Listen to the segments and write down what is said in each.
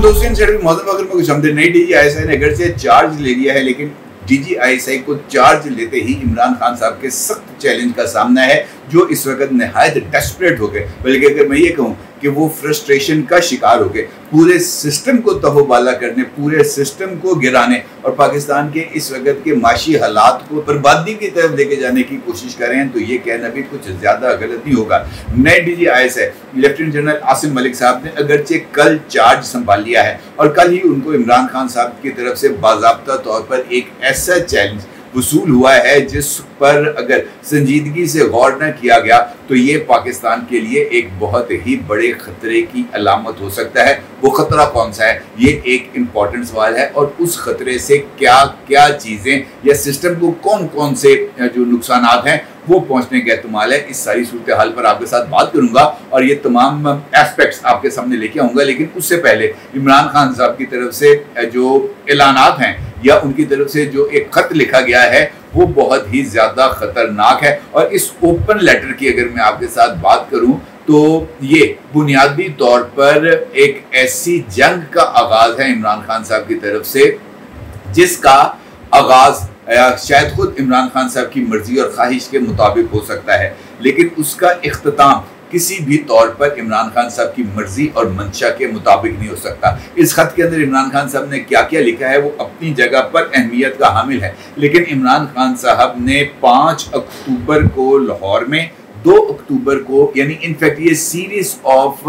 दोस्तों इन सेट में मौजूद अगर मैं कुछ समझे नहीं, DGISI ने अगर से चार्ज ले लिया है, लेकिन DGISI को चार्ज लेते ही इमरान खान साहब के सख्त चैलेंज का सामना है, जो इस वक्त निहायत डेस्परेट हो गए। बल्कि अगर मैं ये कहूँ कि वो फ्रस्ट्रेशन का शिकार हो गए, पूरे सिस्टम को तहोबाला करने, पूरे सिस्टम को गिराने और पाकिस्तान के इस वक्त के माशी हालात को बर्बादी की तरफ लेके जाने की कोशिश कर रहे हैं, तो ये कहना भी कुछ ज़्यादा गलत नहीं होगा। नए DGISI lieutenant general Asim Malik साहब ने अगरचे कल चार्ज संभाल लिया है और कल ही उनको इमरान खान साहब की तरफ से बाज़ाब्ता तौर पर एक ऐसा चैलेंज वसूल हुआ है जिस पर अगर संजीदगी से गौर न किया गया तो ये पाकिस्तान के लिए एक बहुत ही बड़े खतरे की अलामत हो सकता है। वो खतरा कौन सा है, ये एक इम्पॉर्टेंट सवाल है और उस खतरे से क्या क्या चीज़ें या सिस्टम को कौन कौन से जो नुकसान हैं वो पहुंचने का एहतमाल है। इस सारी सूरत हाल पर आपके साथ बात करूंगा और ये तमाम एस्पेक्ट्स आपके सामने लेके आऊंगा। लेकिन उससे पहले इमरान खान साहब की तरफ से जो ऐलानात हैं या उनकी तरफ से जो एक खत लिखा गया है वो बहुत ही ज़्यादा ख़तरनाक है। और इस ओपन लेटर की अगर मैं आपके साथ बात करूं तो ये बुनियादी तौर पर एक ऐसी जंग का आगाज़ है इमरान खान साहब की तरफ से, जिसका आगाज़ शायद खुद इमरान खान साहब की मर्जी और ख्वाहिश के मुताबिक हो सकता है, लेकिन उसका इख्तिताम किसी भी तौर पर इमरान खान साहब की मर्जी और मंशा के मुताबिक नहीं हो सकता। इस खत के अंदर इमरान खान साहब ने क्या क्या लिखा है वो अपनी जगह पर अहमियत का हामिल है, लेकिन इमरान खान साहब ने 5 अक्टूबर को लाहौर में, 2 अक्टूबर को, यानी इनफैक्ट ये सीरीज ऑफ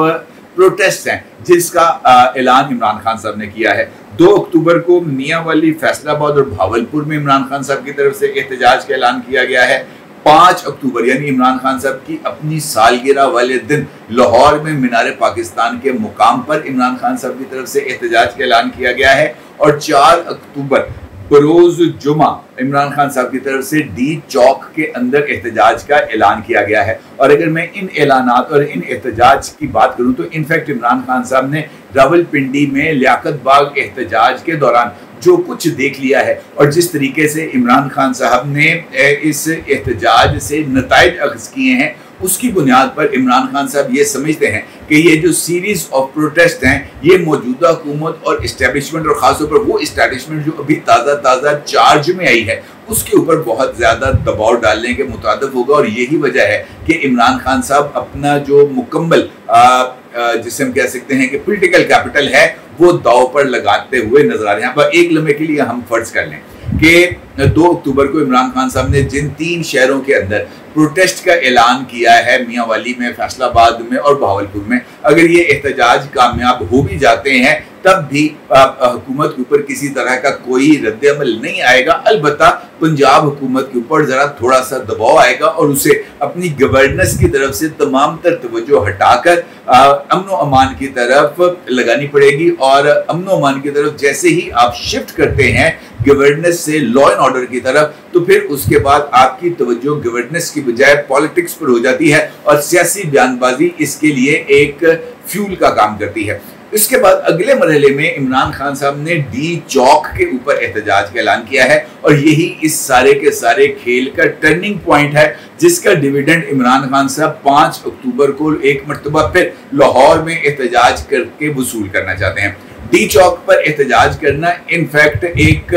प्रोटेस्ट हैं जिसका ऐलान इमरान खान साहब ने किया है। 2 अक्टूबर को मियांवाली, फैसलाबाद और भावलपुर में इमरान खान साहब की तरफ से एहतजाज का ऐलान किया गया है। 5 अक्टूबर यानी इमरान खान साहब की अपनी सालगिरह वाले दिन लाहौर में मीनार पाकिस्तान के मुकाम पर इमरान खान साहब की तरफ से एहतजाज का ऐलान किया गया है। और 4 अक्टूबर बरोज जुमा इमरान खान साहब की तरफ से डी चौक के अंदर एहतजाज का ऐलान किया गया है। और अगर मैं इन ऐलानात और इन एहतजाज की बात करूं तो इनफैक्ट इमरान खान साहब ने रावलपिंडी में लियाकत बाग एहतजाज के दौरान जो कुछ देख लिया है और जिस तरीके से इमरान खान साहब ने इस एहतजाज से नताइज अख्ज़ किए हैं, उसकी बुनियाद पर इमरान खान साहब ये समझते हैं कि ये जो सीरीज ऑफ प्रोटेस्ट हैं ये मौजूदा हुकूमत और इस्टेब्लिशमेंट और ख़ासतौर पर वो इस्टेब्लिशमेंट जो अभी ताज़ा चार्ज में आई है उसके ऊपर बहुत ज़्यादा दबाव डालने के मुताबिक होगा। और यही वजह है कि इमरान खान साहब अपना जो मुकम्मल जिसे हम कह सकते हैं कि पॉलिटिकल कैपिटल है वो दाव पर लगाते हुए नजर आ रहे हैं। यहाँ पर एक लम्हे के लिए हम फर्ज कर लें कि 2 अक्टूबर को इमरान खान साहब ने जिन 3 शहरों के अंदर प्रोटेस्ट का ऐलान किया है, मियांवाली में, फैसलाबाद में और भावलपुर में, अगर ये एहतजाज कामयाब हो भी जाते हैं तब भी हुकूमत के ऊपर किसी तरह का कोई रद्द-ए-अमल नहीं आएगा। अलबत्ता पंजाब हुकूमत के ऊपर ज़रा थोड़ा सा दबाव आएगा और उसे अपनी गवर्नेंस की तरफ से तमाम तर तवज्जो हटाकर अमन व अमान की तरफ लगानी पड़ेगी। और अमन व अमान की तरफ जैसे ही आप शिफ्ट करते हैं गवर्नेंस से लॉ एंड ऑर्डर की तरफ, तो फिर उसके बाद आपकी तवज्जो गवर्नेंस की बजाय पॉलिटिक्स पर हो जाती है और सियासी बयानबाजी इसके लिए एक फ्यूल का काम करती है। इसके बाद अगले मरहले में इमरान खान साहब ने डी चौक के ऊपर एहतजाज का ऐलान किया है और यही इस सारे के सारे खेल का टर्निंग पॉइंट है, जिसका डिविडेंड इमरान खान साहब 5 अक्टूबर को एक मरतबा फिर लाहौर में एहतजाज करके वसूल करना चाहते हैं। डी चौक पर एहतजाज करना इनफैक्ट एक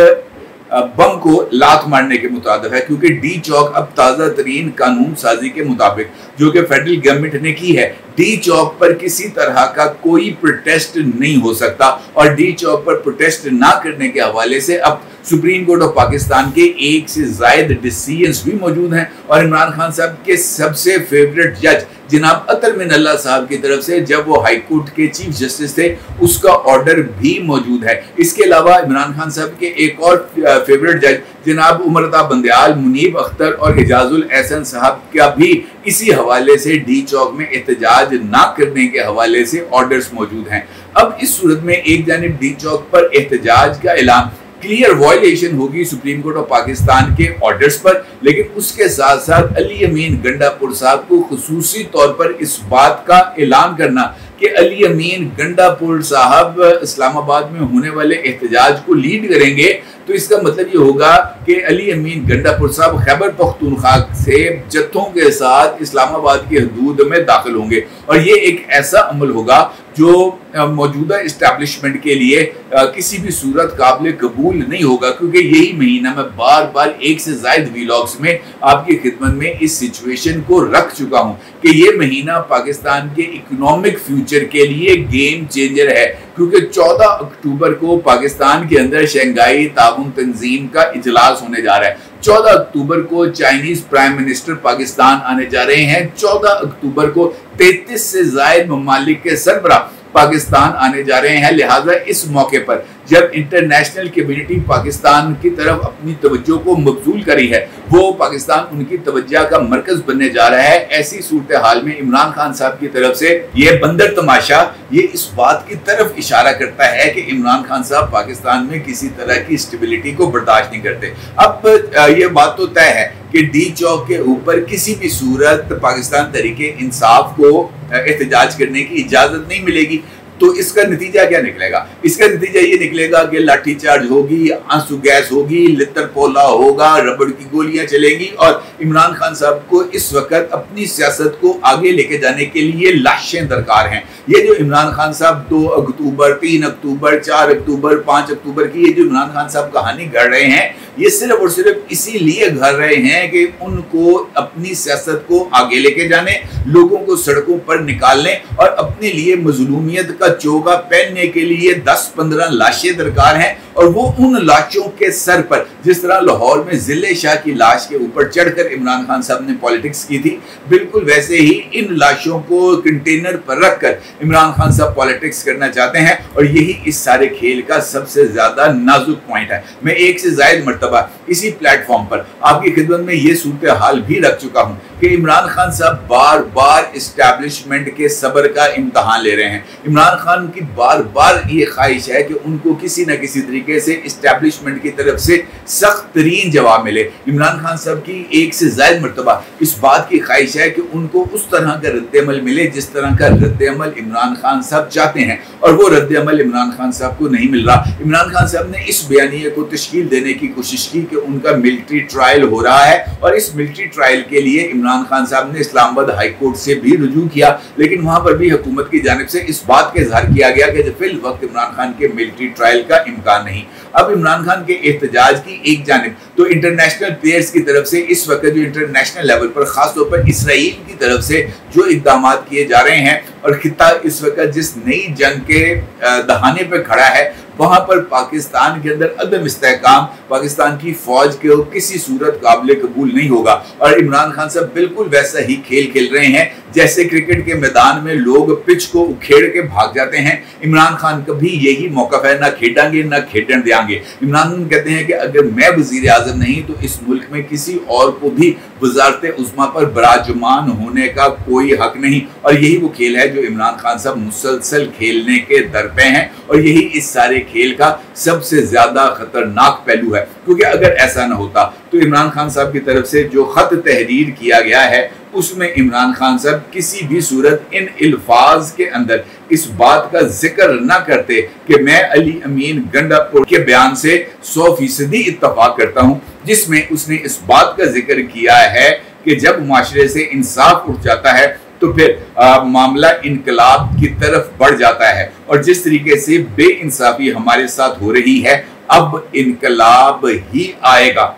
बम को लात मारने के मुताबिक है, क्योंकि डी चौक अब ताज़ा तरीन कानून साजी के मुताबिक जो कि फेडरल गवर्नमेंट ने की है, डी चौक पर किसी तरह का कोई प्रोटेस्ट नहीं हो सकता। और डी चौक पर प्रोटेस्ट ना करने के हवाले से अब सुप्रीम कोर्ट ऑफ पाकिस्तान के 1 से ज़ायद डिसीजंस भी मौजूद हैं और इमरान खान साहब के सबसे फेवरेट जज जनाब अतर मिनल्ला साहब की तरफ से जब वो हाई कोर्ट के चीफ जस्टिस थे उसका ऑर्डर भी मौजूद है। इसके अलावा इमरान खान साहब के एक और फेवरेट जज जनाब उमरता बंदयाल, मुनीब अख्तर और एजाजुल एहसन साहब का भी इसी हवाले से डी चौक में एहतजाज ना करने के हवाले से ऑर्डर्स मौजूद हैं। अब इस सूरत में एक जानिब डी चौक पर एहतजाज का ऐलान क्लियर वायलेशन होगी सुप्रीम कोर्ट ऑफ पाकिस्तान के ऑर्डर्स पर, लेकिन उसके साथ साथ अली अमीन गंडापुर साहब को खुसूसी तौर पर इस बात का ऐलान करना कि अली अमीन गंडापुर साहब इस्लामाबाद में होने वाले एहतजाज को लीड करेंगे, तो इसका मतलब ये होगा कि अली अमीन गंडापुर साहब खैबर पख्तूनख्वा से जत्थों के साथ इस्लामाबाद की हदूद में दाखिल होंगे और ये एक ऐसा अमल होगा जो मौजूदा इस्टेब्लिशमेंट के लिए किसी भी सूरत काबिल कबूल नहीं होगा, क्योंकि यही महीना मैं बार बार एक से ज्यादा व्लॉग्स में आपकी खिदमत में इस सिचुएशन को रख चुका हूं कि ये महीना पाकिस्तान के इकोनॉमिक फ्यूचर के लिए गेम चेंजर है, क्योंकि 14 अक्टूबर को पाकिस्तान के अंदर शंघाई ताउन तंजीम का इजलास होने जा रहा है। 14 अक्टूबर को चाइनीज प्राइम मिनिस्टर पाकिस्तान आने जा रहे हैं। 14 अक्टूबर को 33 से ज्यादा ममालिक के सरबरा पाकिस्तान आने जा रहे हैं। लिहाजा इस मौके पर जब इंटरनेशनल कम्युनिटी पाकिस्तान की तरफ अपनी तवज्जो को मबजूल करी है, वो पाकिस्तान उनकी तवज्जो का मरकज बनने जा रहा है। ऐसी सूरत हाल में इमरान खान साहब की तरफ से ये बंदर तमाशा ये इस बात की तरफ इशारा करता है कि इमरान खान साहब पाकिस्तान में किसी तरह की स्टेबिलिटी को बर्दाश्त नहीं करते। अब ये बात तो तय है कि डी चौक के ऊपर किसी भी सूरत पाकिस्तान तरीके इंसाफ को एहतजाज करने की इजाजत नहीं मिलेगी। तो इसका नतीजा क्या निकलेगा? इसका नतीजा ये निकलेगा कि लाठीचार्ज होगी, आंसू गैस होगी, लितर पोला होगा, रबड़ की गोलियां चलेंगी और इमरान खान साहब को इस वक्त अपनी सियासत को आगे लेके जाने के लिए लाशें दरकार हैं। ये जो इमरान खान साहब 2 अक्टूबर, 3 अक्टूबर, 4 अक्टूबर, 5 अक्टूबर की ये जो इमरान खान साहब कहानी गढ़ रहे हैं, ये सिर्फ और सिर्फ इसीलिए गढ़ रहे हैं कि उनको अपनी सियासत को आगे लेके जाने, लोगों को सड़कों पर निकालने और अपने लिए मजलूमियत का चोगा पहनने के लिए 10-15 लाशें दरकार हैं। और वो उन लाशों के सर पर, जिस तरह लाहौर में जिले शाह की लाश के ऊपर चढ़कर इमरान खान साहब ने पॉलिटिक्स की थी, बिल्कुल वैसे ही इन लाशों को कंटेनर पर रखकर इमरान खान साहब पॉलिटिक्स करना चाहते हैं। और यही इस सारे खेल का सबसे ज्यादा नाजुक पॉइंट है। मैं एक से ज्यादा मर्तबा इसी प्लेटफॉर्म पर आपकी खिदमत में ये सूरत हाल भी रख चुका हूं कि इमरान खान साहब बार बार इस्टेब्लिशमेंट के सब्र का इम्तहान ले रहे हैं। इमरान खान की बार बार ये ख्वाहिश है कि उनको किसी न किसी तरीके से इस्टेब्लिशमेंट की तरफ से सख्त तरीन जवाब मिले। इमरान खान साहब की एक से ज्यादा मरतबा इस बात की ख्वाहिश है कि उनको उस तरह का रद्द-ए-अमल मिले जिस तरह का रद्द-ए-अमल इमरान खान साहब चाहते हैं, और वो रद्द-ए-अमल इमरान खान साहब को नहीं मिल रहा। इमरान खान साहब ने इस बयानिए को तश्कील देने की कोशिश की कि उनका मिलिट्री ट्रायल हो रहा है, और इस मिलिट्री ट्रायल के लिए इमरान खान साहब ने इस्लामाबाद हाई कोर्ट से भी रुजू किया, लेकिन वहां पर भी हुकूमत की जानिब से इस बात का इजहार किया गया कि फिल वक्त इमरान खान के मिलिट्री ट्रायल का इम्कान नहीं। अब इमरान खान के एहतजाज की एक जानिब तो इंटरनेशनल प्लेयर्स की तरफ से इस वक्त जो इंटरनेशनल लेवल पर खासतौर पर इसराइल की तरफ से जो इक़दाम किए जा रहे हैं, और खिता इस वक्त जिस नई जंग के दहाने पर खड़ा है, वहां पर पाकिस्तान के अंदर अदम इस्तेहकाम पाकिस्तान की फौज के किसी सूरत काबिल कबूल नहीं होगा। और इमरान खान साहब बिल्कुल वैसा ही खेल खेल रहे हैं जैसे क्रिकेट के मैदान में लोग पिच को उखेड़ के भाग जाते हैं। इमरान खान कभी यही मौका है, ना खेडेंगे ना खेडन देंगे। इमरान खान कहते हैं कि अगर मैं वजीर आजम नहीं तो इस मुल्क में किसी और को भी वजारत उज़्मा पर बराजमान होने का कोई हक नहीं। और यही वो खेल है जो इमरान खान साहब मुसलसल खेलने के दर पे हैं, और यही इस सारे खेल का सबसे ज्यादा खतरनाक पहलू है। क्योंकि अगर ऐसा ना होता तो इमरान खान साहब की तरफ से जो खत तहरीर किया गया है उसमें इमरान खान साहब किसी भी सूरत इन अल्फाज के अंदर इस बात का जिक्र ना करते कि मैं अली अमीन गंडापुर के बयान से 100% इत्तफाक करता हूं, जिसमें उसने इस बात का जिक्र किया है कि जब माशरे से इंसाफ उठ जाता है तो फिर मामला इनकलाब की तरफ बढ़ जाता है। और जिस तरीके से बेइंसाफी हमारे साथ हो रही है, अब इनकलाब ही आएगा।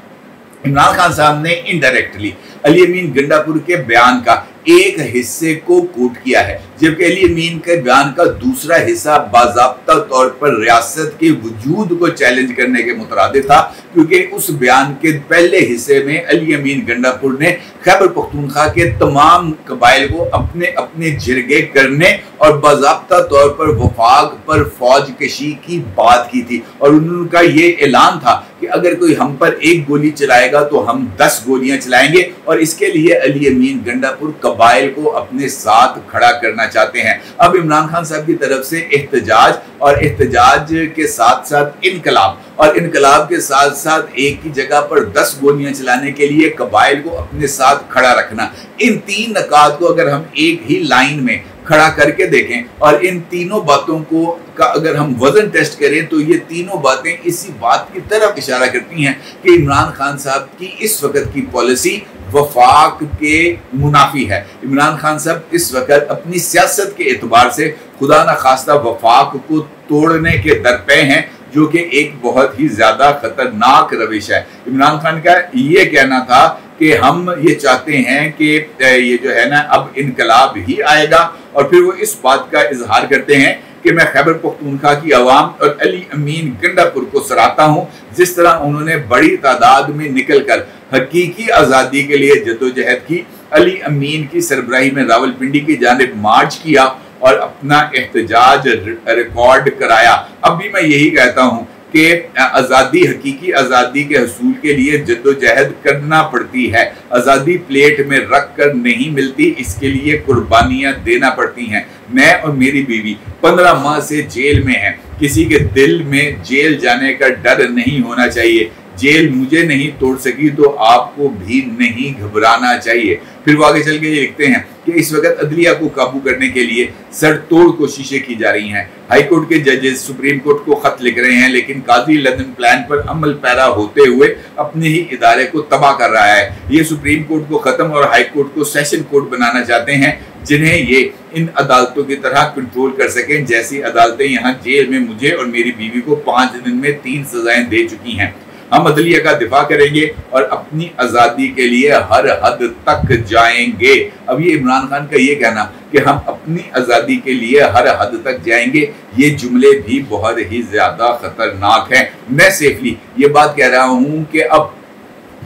इमरान खान साहब ने इनडायरेक्टली अली अमीन गंडापुर के बयान का एक हिस्से को कोट किया है, जबकि अली अमीन के बयान का दूसरा हिस्सा बाज़ाब्ता तौर पर रियासत के वजूद को चैलेंज करने के मुतरादिफ था, क्योंकि उस बयान के पहले हिस्से में अली अमीन गंडापुर ने खैबर पख्तूनख्वा के तमाम कबाइल को अपने अपने जिरगे करने और बाज़ाब्ता तौर पर वफाक पर फौज कशी की बात की थी। और उनका ये ऐलान था कि अगर कोई हम पर एक गोली चलाएगा तो हम 10 गोलियां चलाएंगे, और इसके लिए अली अमीन गंडापुर कबाइल को अपने साथ खड़ा करना चाहते हैं। अब इमरान खान साहब की तरफ से एहतजाज और एहतजाज के साथ साथ इनकलाब और इनकलाब के साथ साथ एक ही जगह पर 10 गोलियां चलाने के लिए कबाइल को अपने साथ खड़ा रखना, इन 3 नकात को अगर हम एक ही लाइन में खड़ा करके देखें और इन तीनों बातों को का अगर हम वजन टेस्ट करें तो ये तीनों बातें इसी बात की तरफ इशारा करती हैं कि इमरान खान साहब की इस वक्त की पॉलिसी वफाक के मुनाफी है। इमरान खान साहब इस वक्त अपनी सियासत के एतबार से खुदा न खास्ता वफाक को तोड़ने के दरपे हैं, जो कि एक बहुत ही ज्यादा खतरनाक रविश है। इमरान खान का ये कहना था कि हम ये चाहते हैं कि ये जो है ना अब इनकलाब ही आएगा, और फिर वो इस बात का इजहार करते हैं कि मैं खैबर पख्तूनख्वा की अवाम और अली अमीन गंडापुर को सराहता हूँ, जिस तरह उन्होंने बड़ी तादाद में निकलकर हकीकी आज़ादी के लिए जद्दोजहद की। अली अमीन की सरबराही में रावलपिंडी की जानिब मार्च किया और अपना एहतजाज रिकॉर्ड कराया। अब भी मैं यही कहता हूँ कि आज़ादी, हकीकी आज़ादी के हसूल के लिए जद्दोजहद करना पड़ती है। आज़ादी प्लेट में रख कर नहीं मिलती, इसके लिए कुर्बानियाँ देना पड़ती हैं। मैं और मेरी बीवी 15 माह से जेल में हैं। किसी के दिल में जेल जाने का डर नहीं होना चाहिए। जेल मुझे नहीं तोड़ सकी तो आपको भी नहीं घबराना चाहिए। फिर वो आगे चल के ये लिखते हैं कि इस वक्त अदलिया को काबू करने के लिए सड़तोड़ कोशिशें की जा रही हैं। हाई कोर्ट के जजेस सुप्रीम कोर्ट को खत लिख रहे हैं, लेकिन काजी लंदन प्लान पर अमल पैरा होते हुए अपने ही इदारे को तबाह कर रहा है। ये सुप्रीम कोर्ट को खत्म और हाई कोर्ट को सेशन कोर्ट बनाना चाहते हैं, जिन्हें ये इन अदालतों की तरह कंट्रोल कर सकें, जैसी अदालतें यहाँ जेल में मुझे और मेरी बीवी को 5 दिन में 3 सजाएं दे चुकी हैं। हम अदलिया का दिफा करेंगे और अपनी आज़ादी के लिए हर हद तक जाएंगे। अब ये इमरान खान का ये कहना कि हम अपनी आज़ादी के लिए हर हद तक जाएंगे, ये जुमले भी बहुत ही ज्यादा खतरनाक हैं। मैं सेफली ये बात कह रहा हूँ कि अब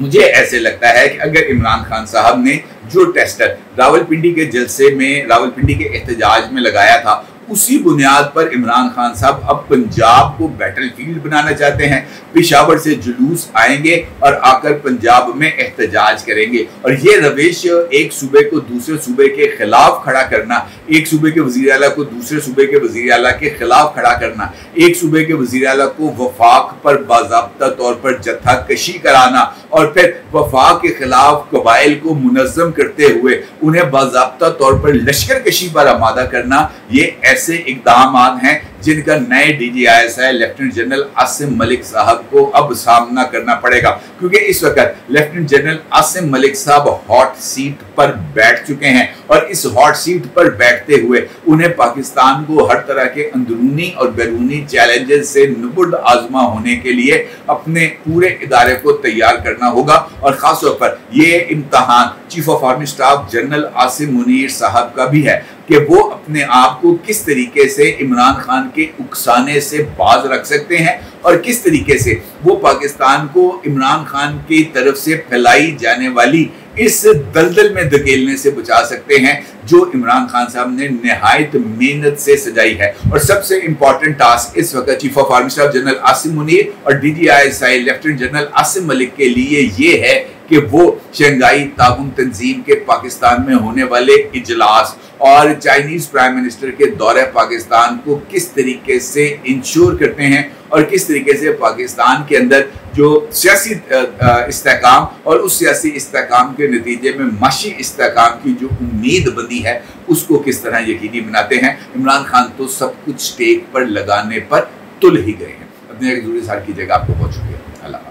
मुझे ऐसे लगता है कि अगर इमरान खान साहब ने जो टेस्टर रावलपिंडी के जलसे में, रावलपिंडी के एहतजाज में लगाया था, उसी बुनियाद पर इमरान खान साहब अब पंजाब को बैटलफील्ड बनाना चाहते हैं। पेशावर से जुलूस आएंगे और आकर पंजाब में एहतजाज करेंगे, और ये रविश एक सूबे को दूसरे सूबे के खिलाफ खड़ा करना, एक सूबे के वजीर आला को दूसरे सूबे के वजीर आला के खिलाफ खड़ा करना, एक सूबे के वजीर आला को वफाक पर बाज़ाब्ता तौर पर जत्था कशी कराना और फिर वफाक के खिलाफ कबाइल को मुनज़्ज़म करते हुए उन्हें बाज़ाब्ता तौर पर लश्कर कशी पर आमादा करना, ये ऐसे इक़दाम हैं जिनका नए DGI lieutenant general Asim Malik साहब को अब सामना करना पड़ेगा, क्योंकि इस वक्त लेफ्टिनेंट जनरल आसिम मलिक साहब हॉट सीट पर बैठ चुके हैं, और इस हॉट सीट पर बैठते हुए उन्हें पाकिस्तान को हर तरह के अंदरूनी और बैरूनी चैलेंजेस से नुबुर्द आजमा होने के लिए अपने पूरे इदारे को तैयार करना होगा। और खासतौर पर ये इम्तहान chief of army staff general Asim Munir साहब का भी है कि वो अपने आप को किस तरीके से इमरान खान के उकसाने से बाज रख सकते हैं और किस तरीके से वो पाकिस्तान को इमरान खान की तरफ से फैलाई जाने वाली इस दलदल में धकेलने से बचा सकते हैं जो इमरान खान साहब ने निहायत मेहनत से सजाई है। और सबसे इंपॉर्टेंट टास्क इस वक्त chief of army staff general Asim Munir और DGI lieutenant general Asim Malik के लिए ये है कि वो शंघाई ताउन तंजीम के पाकिस्तान में होने वाले इजलास और चाइनीज प्राइम मिनिस्टर के दौरे पाकिस्तान को किस तरीके से इंश्योर करते हैं और किस तरीके से पाकिस्तान के अंदर जो सियासी इस्तेहकाम और उस सियासी इस्तेहकाम के नतीजे में माशी इस्तेहकाम की जो उम्मीद बंदी है उसको किस तरह यकीनी बनाते हैं। इमरान खान तो सब कुछ स्टेक पर लगाने पर तुल ही गए हैं। अपने जरूरी सार कीजिएगा। आपको बहुत शुक्रिया। अल्लाह।